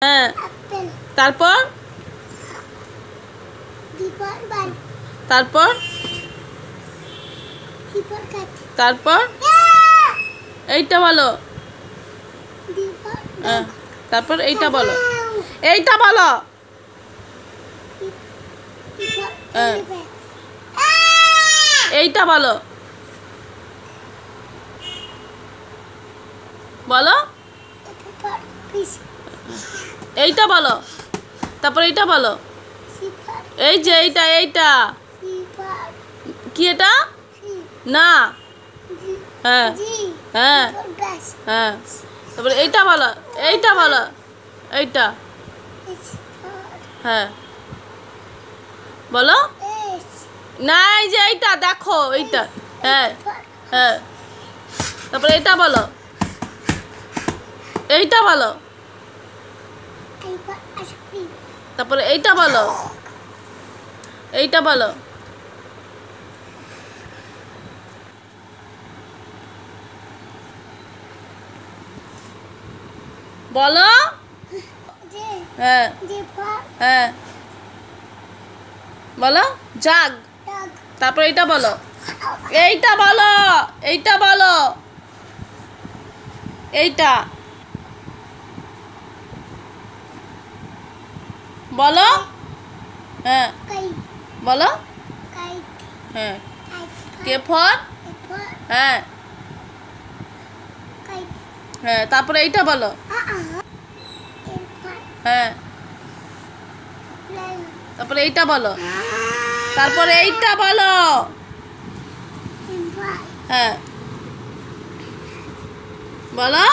হ্যাঁ তারপর তারপর তারপর এইটা বলো। তারপর এইটা বলো। এইটা বলো। এইটা বলো। বলো। এইটা বলো। তারপর এইটা বলো। এই যে এইটা এইটা কি এটা না। হ্যাঁ হ্যাঁ হ্যাঁ তারপরে এইটা বলো। এইটা বলো। এইটা হ্যাঁ বলো না। এই যে এইটা দেখো এইটা হ্যাঁ হ্যাঁ তারপরে এইটা বলো। এইটা বলো। তারপরে এইটা বলো। এইটা বলো। বলো। হ্যাঁ হ্যাঁ বলো জাগ। তারপর এইটা বলো। এইটা বলো। এইটা বলো। এইটা বলো। হ্যাঁ বলো। হ্যাঁ কে ফর হ্যাঁ হ্যাঁ তারপরে এইটা বলো। হ্যাঁ তারপরে এইটা বলো। তারপরে এইটা বলো। হ্যাঁ বলো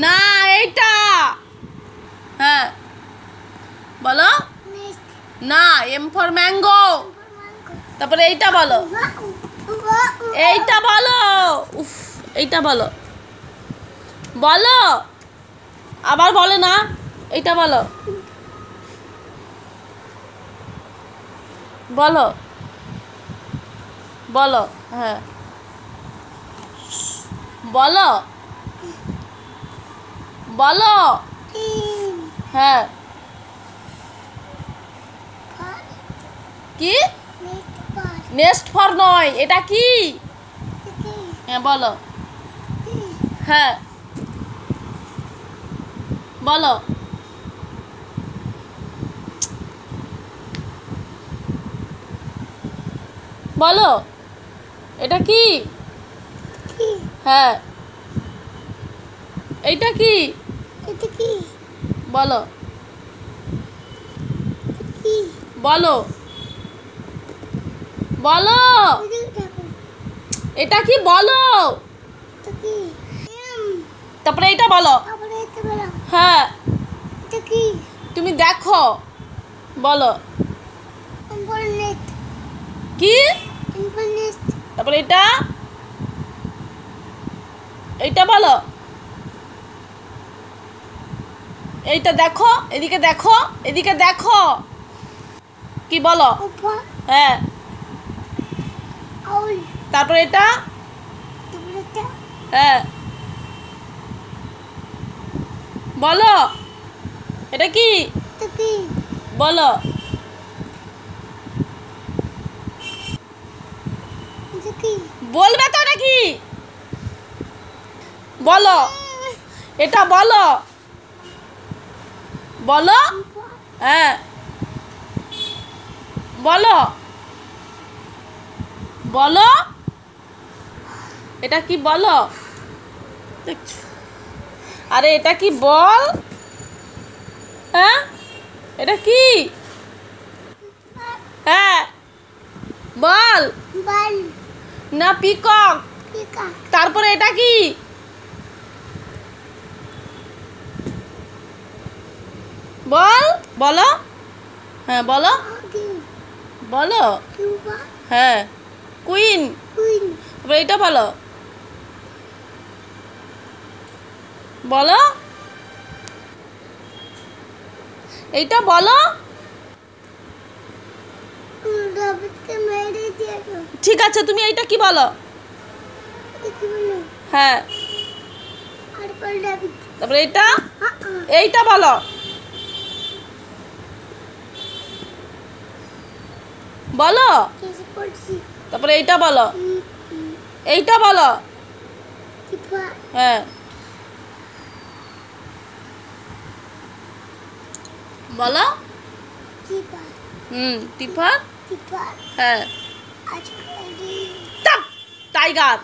না এইটা হ্যাঁ বলো না এম ফর ম্যাঙ্গো। তারপরে এইটা বলো। এইটা বলো। উফ এইটা বলো। বলো আবার বলে না। এইটা বলো। বলো বলো হ্যাঁ বলো বলো হ্যাঁ কি নেক্সট ফর নয় এটা কি হ্যাঁ বলো হ্যাঁ বলো বলো এটা কি হ্যাঁ এইটা কি বলো বলো বলো এটা কি বলো। তারপরে এইটা বলো। হ্যাঁ তুমি দেখো বলো কি তারপরে এটা এইটা বলো। এইটা দেখো এদিকে দেখো এদিকে দেখো কি বলো। হ্যাঁ তারপরে এটা হ্যাঁ বলো এটা কি বলো বলবে তো নাকি বলো এটা বলো বলো হ্যাঁ বলো বলো এটা কি বলো। আরে এটা কি বল হ্যাঁ এটা কি হ্যাঁ বল না পিকক। তারপরে এটা কি বল বলো হ্যাঁ বলো বলো হ্যাঁ কুইন। তারপরে এটা বলো বলো এইটা বলো। ঠিক আছে তুমি এইটা কি বলো হ্যাঁ তারপরে এইটা এইটা বলো বলো তারপরে এইটা বলো এইটা বলো হ্যাঁ বলো টিফা হ্যাঁ টাইগার